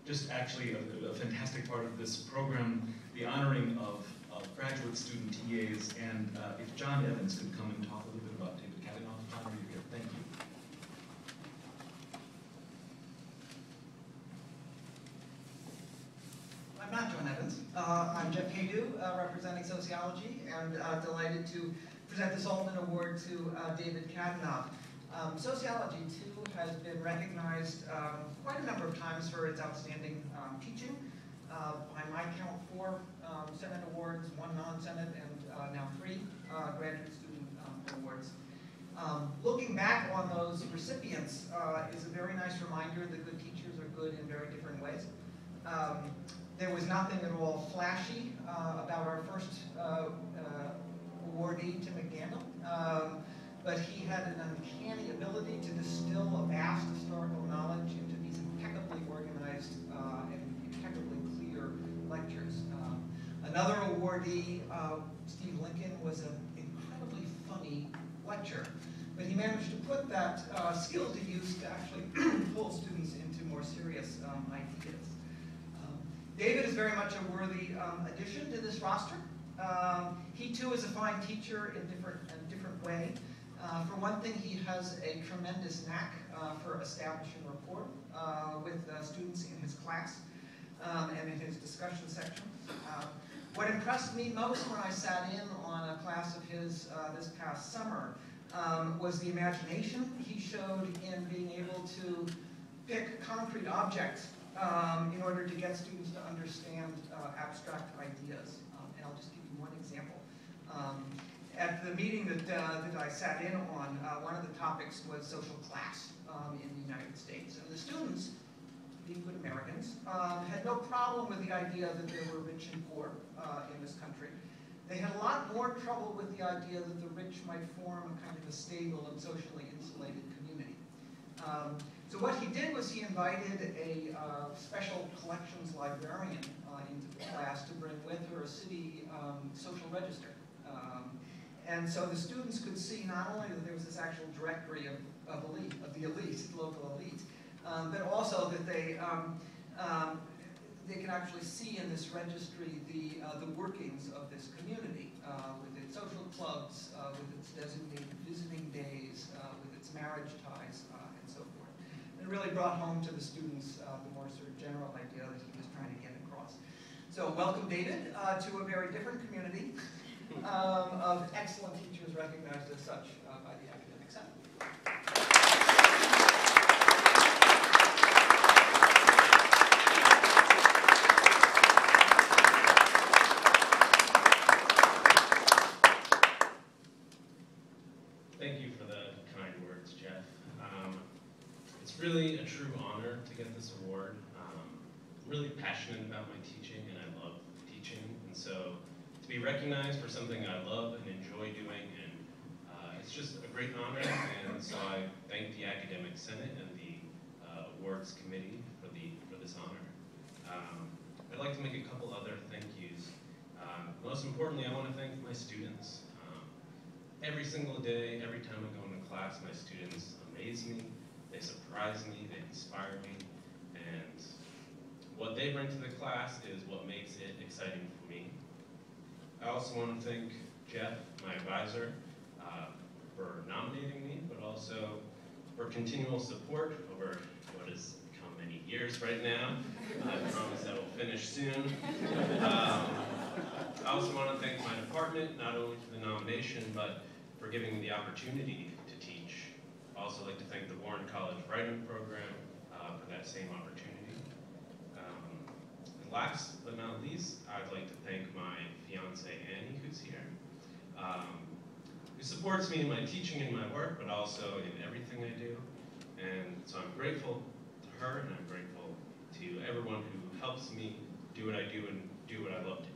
just actually a fantastic part of this program, the honoring of graduate student TAs, and if John Evans could come and talk a little bit about David Kadenoff. John, are you here? Thank you. I'm not John Evans. I'm Jeff Haydu, representing sociology, and delighted to present the Saltzman Award to David Kadenoff. Sociology, too, has been recognized quite a number of times for its outstanding teaching. By my count, 4 Senate awards, 1 non-Senate, and now 3 graduate student awards. Looking back on those recipients is a very nice reminder that good teachers are good in very different ways. There was nothing at all flashy about our first awardee, Tim McDaniel, but he had an uncanny ability to distill a vast historical knowledge into these impeccably organized and impeccably clear lectures. Another awardee, Steve Lincoln, was an incredibly funny lecturer, but he managed to put that skill to use to actually pull students into more serious ideas. David is very much a worthy addition to this roster. He too is a fine teacher in a different way. For one thing, he has a tremendous knack for establishing rapport with students in his class and in his discussion section. What impressed me most when I sat in on a class of his this past summer was the imagination he showed in being able to pick concrete objects in order to get students to understand abstract ideas. And I'll just give you one example. At the meeting that I sat in on, one of the topics was social class in the United States. And the students, being good Americans, had no problem with the idea that there were rich and poor in this country. They had a lot more trouble with the idea that the rich might form a kind of a stable and socially insulated community. So what he did was he invited a special collections librarian into the class to bring with her a city social register. And so the students could see not only that there was this actual directory of the elite, local elite, but also that they could actually see in this registry the workings of this community, with its social clubs, with its designated visiting days, with its marriage ties, and so forth. It really brought home to the students the more sort of general idea that he was trying to get across. So welcome, David, to a very different community of excellent teachers recognized as such by the academic senate. Thank you for the kind words, Jeff. It's really a true honor to get this award. I'm really passionate about my teaching, and I love teaching, and so to be recognized for something I love and enjoy doing, and it's just a great honor, and so I thank the Academic Senate and the Awards Committee for this honor. I'd like to make a couple other thank yous. Most importantly, I want to thank my students. Every single day, every time I go into class, my students amaze me, they surprise me, they inspire me, and what they bring to the class is what makes it exciting for me. I also want to thank Jeff, my advisor, for nominating me, but also for continual support over what has become many years right now. I promise that will finish soon. I also want to thank my department, not only for the nomination, but for giving me the opportunity to teach. I also like to thank the Warren College Writing Program for that same opportunity. And last but not least, I'd like to thank my fiance Annie, who's here, who supports me in my teaching and my work, but also in everything I do. And so I'm grateful to her, and I'm grateful to everyone who helps me do what I do and do what I love to do.